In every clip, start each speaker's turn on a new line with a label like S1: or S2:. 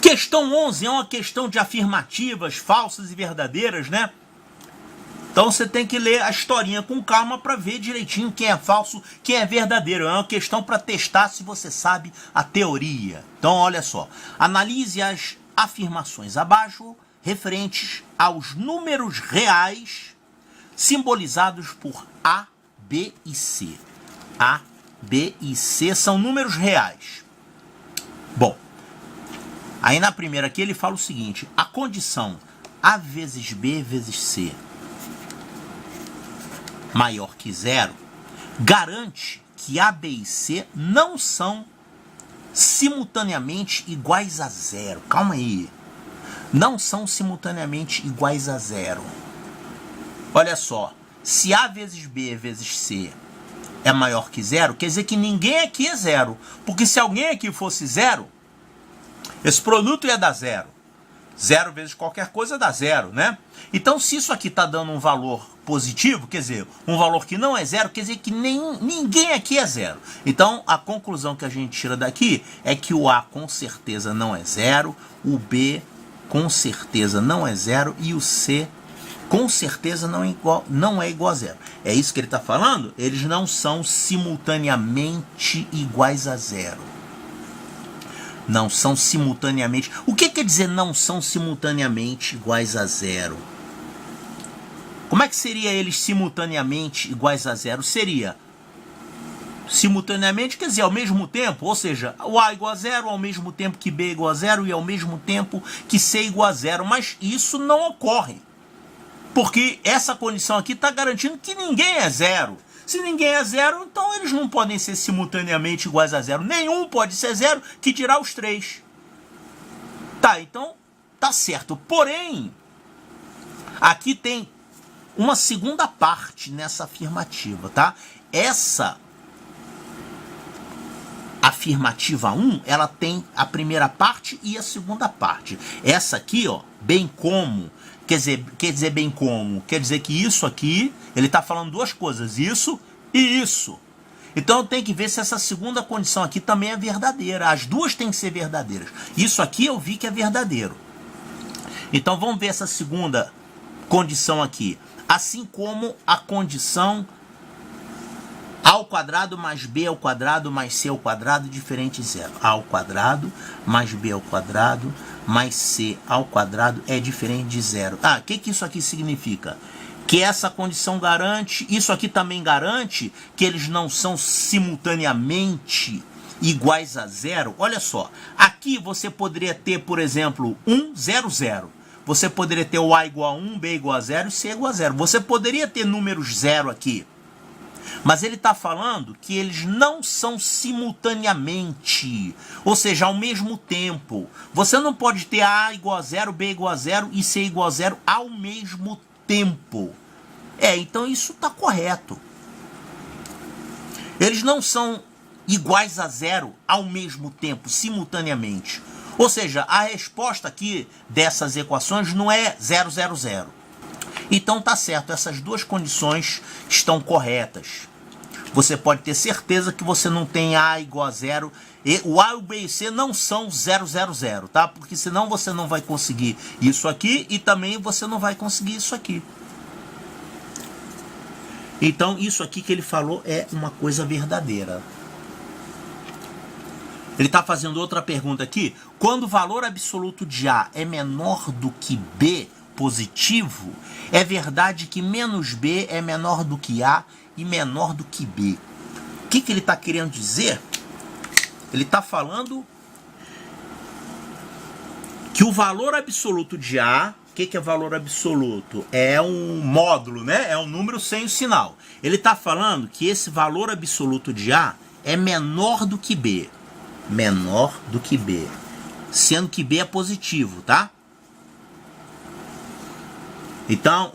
S1: Questão 11 é uma questão de afirmativas falsas e verdadeiras, né? Então você tem que ler a historinha com calma para ver direitinho quem é falso, quem é verdadeiro. É uma questão para testar se você sabe a teoria. Então olha só, analise as afirmações abaixo referentes aos números reais simbolizados por A, B e C. A, B e C são números reais. Bom, aí na primeira aqui ele fala o seguinte: a condição A vezes B vezes C maior que zero garante que A, B e C não são simultaneamente iguais a zero. Calma aí. Não são simultaneamente iguais a zero. Olha só, se A vezes B vezes C é maior que zero, quer dizer que ninguém aqui é zero. Porque se alguém aqui fosse zero, esse produto ia dar zero. Zero vezes qualquer coisa dá zero, né? Então, se isso aqui está dando um valor positivo, quer dizer, um valor que não é zero, quer dizer que ninguém aqui é zero. Então, a conclusão que a gente tira daqui é que o A com certeza não é zero, o B com certeza não é zero e o C com certeza não é igual a zero. É isso que ele está falando? Eles não são simultaneamente iguais a zero. Não são simultaneamente. O que quer dizer não são simultaneamente iguais a zero? Como é que seria eles simultaneamente iguais a zero? Seria simultaneamente, quer dizer, ao mesmo tempo, ou seja, o A igual a zero, ao mesmo tempo que B igual a zero e ao mesmo tempo que C igual a zero. Mas isso não ocorre. Porque essa condição aqui está garantindo que ninguém é zero. Se ninguém é zero, então eles não podem ser simultaneamente iguais a zero. Nenhum pode ser zero, que dirá os três. Tá, então tá certo. Porém, aqui tem uma segunda parte nessa afirmativa, tá? Essa afirmativa 1, ela tem a primeira parte e a segunda parte. Essa aqui, ó, bem como, quer dizer bem como, quer dizer que isso aqui, ele está falando duas coisas, isso e isso. Então eu tenho que ver se essa segunda condição aqui também é verdadeira. As duas têm que ser verdadeiras. Isso aqui eu vi que é verdadeiro. Então vamos ver essa segunda condição aqui. Assim como a condição A ao quadrado mais B ao quadrado mais C ao quadrado diferente de zero. A ao quadrado mais B ao quadrado mais C ao quadrado é diferente de zero. Ah, o que isso aqui significa? Que essa condição garante, isso aqui também garante que eles não são simultaneamente iguais a zero. Olha só, aqui você poderia ter, por exemplo, 1, 0, 0. Você poderia ter o A igual a 1, B igual a 0 e C igual a 0. Você poderia ter números zero aqui. Mas ele está falando que eles não são simultaneamente, ou seja, ao mesmo tempo. Você não pode ter A igual a 0, B igual a 0 e C igual a 0 ao mesmo tempo. Então isso está correto. Eles não são iguais a zero ao mesmo tempo, simultaneamente. Ou seja, a resposta aqui dessas equações não é 0, 0, 0. Então tá certo, essas duas condições estão corretas. Você pode ter certeza que você não tem A igual a 0. E o A, o B e o C não são 0, 0, 0, tá? Porque senão você não vai conseguir isso aqui e também você não vai conseguir isso aqui. Então isso aqui que ele falou é uma coisa verdadeira. Ele está fazendo outra pergunta aqui. Quando o valor absoluto de A é menor do que B positivo, é verdade que menos B é menor do que A e menor do que B. O que ele está querendo dizer? Ele está falando que o valor absoluto de A, o que é valor absoluto? É um módulo, né? É um número sem o sinal. Ele está falando que esse valor absoluto de A é menor do que B. Menor do que B. Sendo que B é positivo, tá? Então,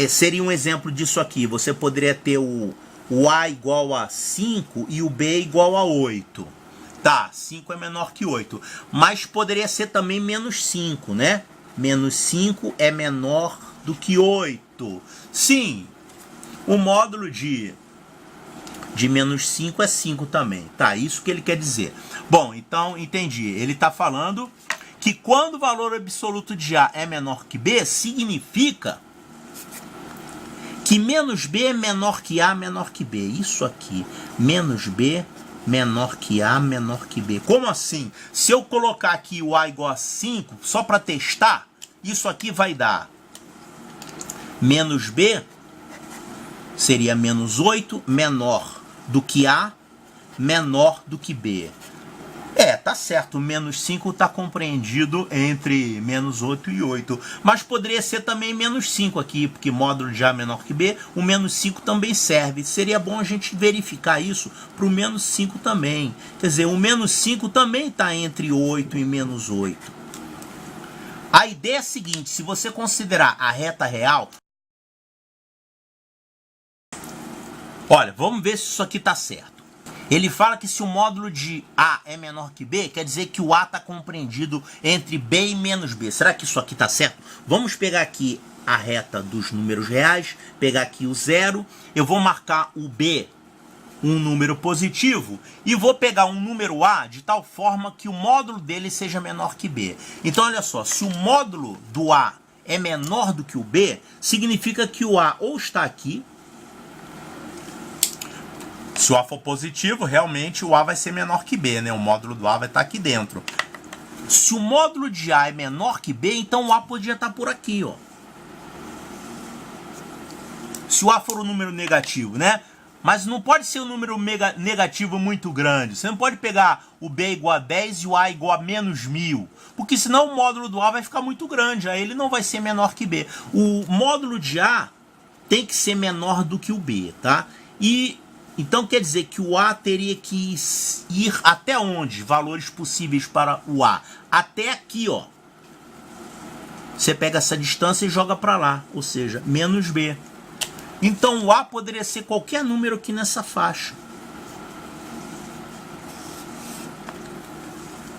S1: seria um exemplo disso aqui. Você poderia ter o A igual a 5 e o B igual a 8. Tá, 5 é menor que 8. Mas poderia ser também menos 5, né? Menos 5 é menor do que 8. Sim, o módulo de de menos 5 é 5 também. Tá, isso que ele quer dizer. Bom, então entendi. Ele está falando que quando o valor absoluto de A é menor que B, significa que menos B é menor que A, menor que B. Isso aqui, menos B menor que A, menor que B. Como assim? Se eu colocar aqui o A igual a 5, só para testar, isso aqui vai dar menos B, seria menos 8, menor do que A, menor do que B. Tá certo, o menos 5 está compreendido entre menos 8 e 8. Mas poderia ser também menos 5 aqui, porque módulo de A menor que B, o menos 5 também serve. Seria bom a gente verificar isso para o menos 5 também. Quer dizer, o menos 5 também está entre 8 e menos 8. A ideia é a seguinte, se você considerar a reta real... Olha, vamos ver se isso aqui está certo. Ele fala que se o módulo de A é menor que B, quer dizer que o A está compreendido entre B e menos B. Será que isso aqui está certo? Vamos pegar aqui a reta dos números reais, pegar aqui o 0, eu vou marcar o B, um número positivo, e vou pegar um número A de tal forma que o módulo dele seja menor que B. Então olha só, se o módulo do A é menor do que o B, significa que o A ou está aqui. Se o A for positivo, realmente o A vai ser menor que B, né? O módulo do A vai estar aqui dentro. Se o módulo de A é menor que B, então o A podia estar por aqui, ó. Se o A for um número negativo, né? Mas não pode ser um número negativo muito grande. Você não pode pegar o B igual a 10 e o A igual a menos 1000. Porque senão o módulo do A vai ficar muito grande. Aí ele não vai ser menor que B. O módulo de A tem que ser menor do que o B, tá? Então quer dizer que o A teria que ir até onde? Valores possíveis para o A. Até aqui, ó. Você pega essa distância e joga para lá. Ou seja, menos B. Então o A poderia ser qualquer número aqui nessa faixa.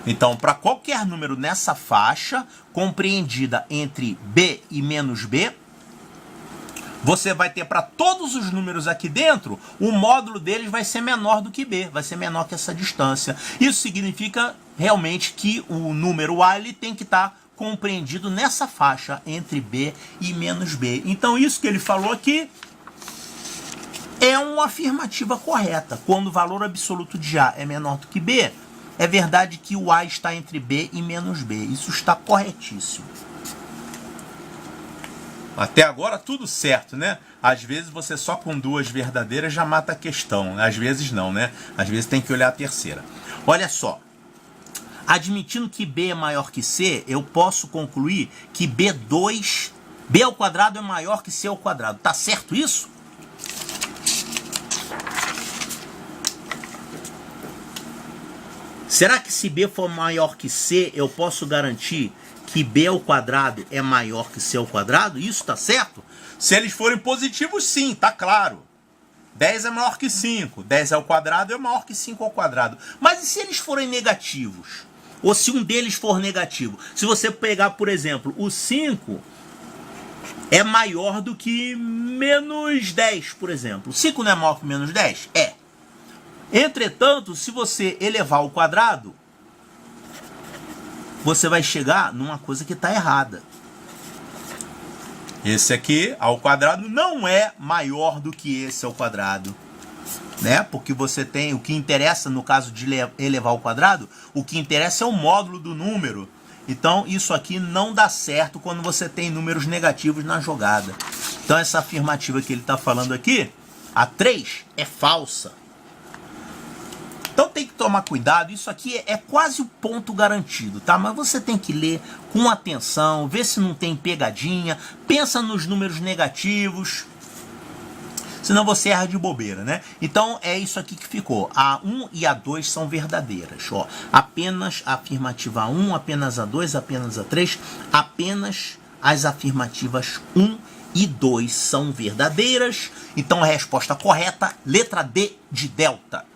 S1: Então, para qualquer número nessa faixa, compreendida entre B e menos B, você vai ter para todos os números aqui dentro, o módulo deles vai ser menor do que B, vai ser menor que essa distância. Isso significa realmente que o número A ele tem que estar compreendido nessa faixa entre B e menos B. Então isso que ele falou aqui é uma afirmativa correta. Quando o valor absoluto de A é menor do que B, é verdade que o A está entre B e menos B. Isso está corretíssimo. Até agora tudo certo, né? Às vezes você só com duas verdadeiras já mata a questão. Às vezes não, né? Às vezes tem que olhar a terceira. Olha só. Admitindo que B é maior que C, eu posso concluir que B ao quadrado é maior que C ao quadrado. Tá certo isso? Será que se B for maior que C, eu posso garantir que B ao quadrado é maior que C ao quadrado? Isso tá certo? Se eles forem positivos, sim, tá claro. 10 é maior que 5. 10 ao quadrado é maior que 5 ao quadrado. Mas e se eles forem negativos? Ou se um deles for negativo? Se você pegar, por exemplo, o 5 é maior do que menos 10, por exemplo. 5 não é maior que menos 10? É. Entretanto, se você elevar ao quadrado, você vai chegar numa coisa que está errada. Esse aqui, ao quadrado, não é maior do que esse ao quadrado. Né? Porque você tem, o que interessa no caso de elevar ao quadrado, o que interessa é o módulo do número. Então, isso aqui não dá certo quando você tem números negativos na jogada. Então, essa afirmativa que ele está falando aqui, a 3, é falsa. Então tem que tomar cuidado, isso aqui é quase o ponto garantido, tá? Mas você tem que ler com atenção, ver se não tem pegadinha, pensa nos números negativos, senão você erra de bobeira, né? Então é isso aqui que ficou, a 1 e a 2 são verdadeiras, ó. Apenas a afirmativa 1, apenas a 2, apenas a 3, apenas as afirmativas 1 e 2 são verdadeiras. Então a resposta correta, letra D de delta.